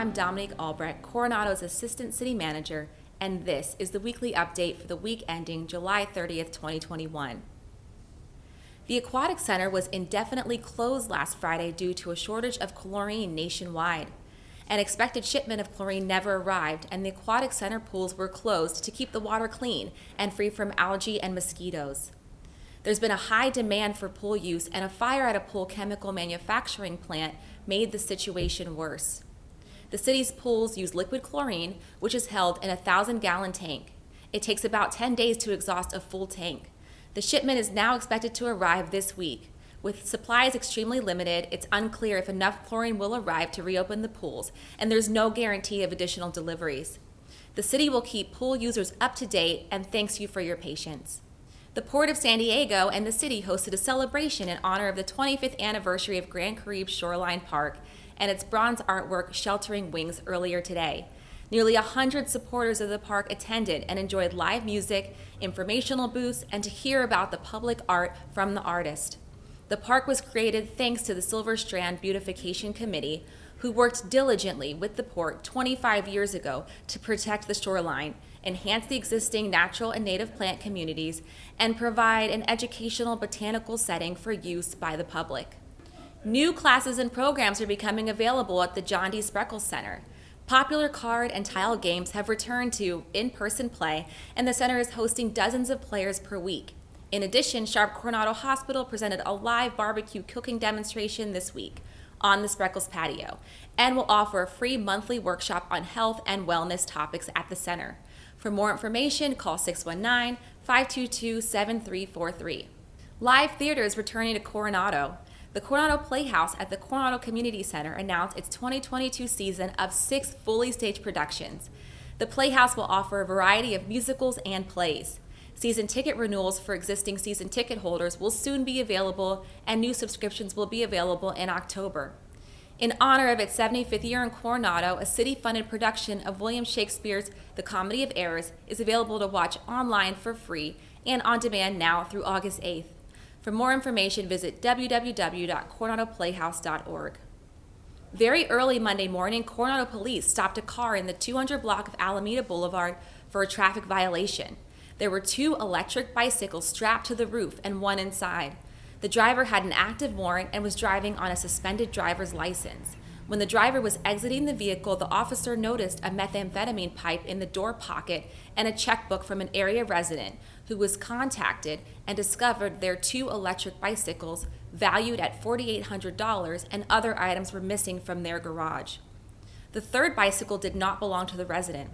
I'm Dominique Albrecht, Coronado's Assistant City Manager, and this is the weekly update for the week ending July 30th, 2021. The Aquatics Center was indefinitely closed last Friday due to a shortage of chlorine nationwide. An expected shipment of chlorine never arrived, and the Aquatics Center pools were closed to keep the water clean and free from algae and mosquitoes. There's been a high demand for pool use, and a fire at a pool chemical manufacturing plant made the situation worse. The city's pools use liquid chlorine, which is held in a 1,000-gallon tank. It takes about 10 days to exhaust a full tank. The shipment is now expected to arrive this week. With supplies extremely limited, it's unclear if enough chlorine will arrive to reopen the pools, and there's no guarantee of additional deliveries. The city will keep pool users up to date and thanks you for your patience. The Port of San Diego and the city hosted a celebration in honor of the 25th anniversary of Grand Caribe Shoreline Park and its bronze artwork Sheltering Wings earlier today. Nearly 100 supporters of the park attended and enjoyed live music, informational booths, and to hear about the public art from the artist. The park was created thanks to the Silver Strand Beautification Committee, who worked diligently with the port 25 years ago to protect the shoreline, enhance the existing natural and native plant communities, and provide an educational botanical setting for use by the public. New classes and programs are becoming available at the John D. Spreckels Center. Popular card and tile games have returned to in-person play, and the center is hosting dozens of players per week. In addition, Sharp Coronado Hospital presented a live barbecue cooking demonstration this week on the Spreckels patio, and will offer a free monthly workshop on health and wellness topics at the center. For more information, call 619-522-7343. Live theater is returning to Coronado. The Coronado Playhouse at the Coronado Community Center announced its 2022 season of 6 fully staged productions. The Playhouse will offer a variety of musicals and plays. Season ticket renewals for existing season ticket holders will soon be available, and new subscriptions will be available in October. In honor of its 75th year in Coronado, a city-funded production of William Shakespeare's The Comedy of Errors is available to watch online for free and on demand now through August 8th. For more information, visit www.coronadoplayhouse.org. Very early Monday morning, Coronado police stopped a car in the 200 block of Alameda Boulevard for a traffic violation. There were 2 electric bicycles strapped to the roof and one inside. The driver had an active warrant and was driving on a suspended driver's license. When the driver was exiting the vehicle, the officer noticed a methamphetamine pipe in the door pocket and a checkbook from an area resident who was contacted and discovered their 2 electric bicycles valued at $4,800 and other items were missing from their garage. The 3rd bicycle did not belong to the resident.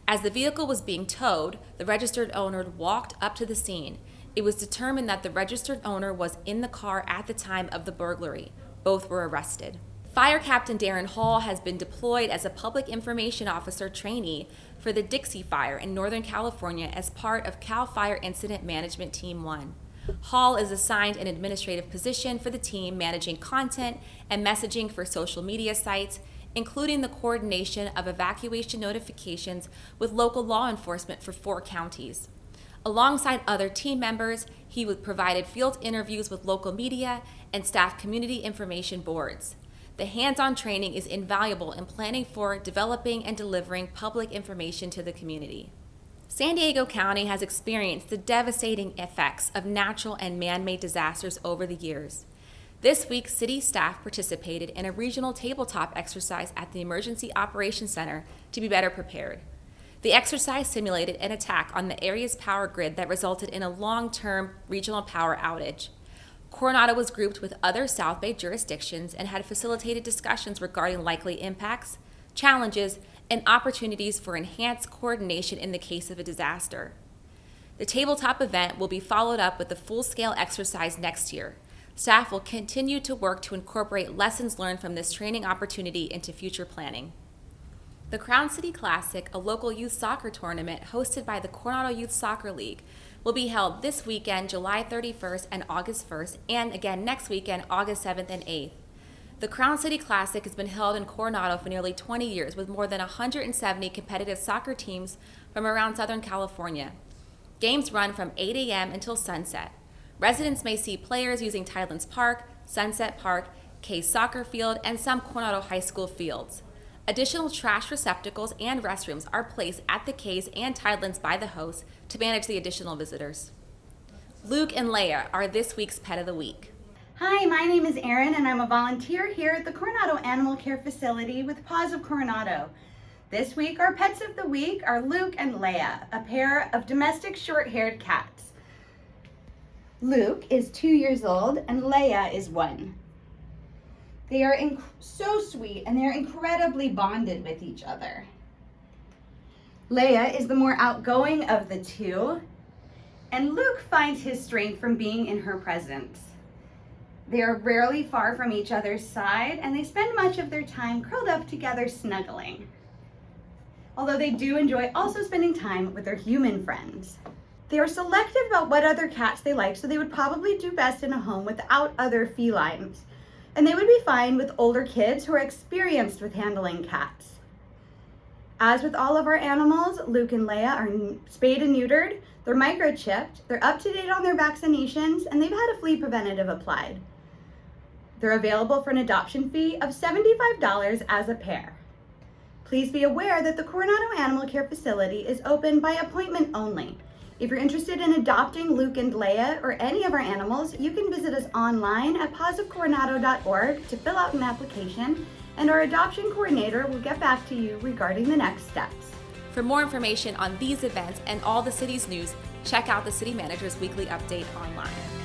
As the vehicle was being towed, the registered owner walked up to the scene. It was determined that the registered owner was in the car at the time of the burglary. Both were arrested. Fire Captain Darren Hall has been deployed as a public information officer trainee for the Dixie Fire in Northern California as part of CAL FIRE Incident Management Team 1. Hall is assigned an administrative position for the team managing content and messaging for social media sites, including the coordination of evacuation notifications with local law enforcement for 4 counties. Alongside other team members, he provided field interviews with local media and staff community information boards. The hands-on training is invaluable in planning for, developing, and delivering public information to the community. San Diego County has experienced the devastating effects of natural and man-made disasters over the years. This week, city staff participated in a regional tabletop exercise at the Emergency Operations Center to be better prepared. The exercise simulated an attack on the area's power grid that resulted in a long-term regional power outage. Coronado was grouped with other South Bay jurisdictions and had facilitated discussions regarding likely impacts, challenges, and opportunities for enhanced coordination in the case of a disaster. The tabletop event will be followed up with a full-scale exercise next year. Staff will continue to work to incorporate lessons learned from this training opportunity into future planning. The Crown City Classic, a local youth soccer tournament hosted by the Coronado Youth Soccer League, will be held this weekend, July 31st and August 1st, and again next weekend, August 7th and 8th. The Crown City Classic has been held in Coronado for nearly 20 years with more than 170 competitive soccer teams from around Southern California. Games run from 8 a.m. until sunset. Residents may see players using Tidelands Park, Sunset Park, Case Soccer Field, and some Coronado High School fields. Additional trash receptacles and restrooms are placed at the cays and tidelands by the host to manage the additional visitors. Luke and Leia are this week's Pet of the Week. Hi, my name is Erin and I'm a volunteer here at the Coronado Animal Care Facility with Paws of Coronado. This week our pets of the week are Luke and Leia, a pair of domestic short-haired cats. Luke is 2 years old and Leia is 1. They are so sweet and they're incredibly bonded with each other. Leia is the more outgoing of the two, and Luke finds his strength from being in her presence. They are rarely far from each other's side, and they spend much of their time curled up together snuggling. Although they do enjoy also spending time with their human friends. They are selective about what other cats they like, so they would probably do best in a home without other felines. And they would be fine with older kids who are experienced with handling cats. As with all of our animals, Luke and Leia are spayed and neutered, they're microchipped, they're up to date on their vaccinations, and they've had a flea preventative applied. They're available for an adoption fee of $75 as a pair. Please be aware that the Coronado Animal Care Facility is open by appointment only. If you're interested in adopting Luke and Leia or any of our animals, you can visit us online at pawsofcoronado.org to fill out an application, and our adoption coordinator will get back to you regarding the next steps. For more information on these events and all the city's news, check out the City Manager's Weekly Update online.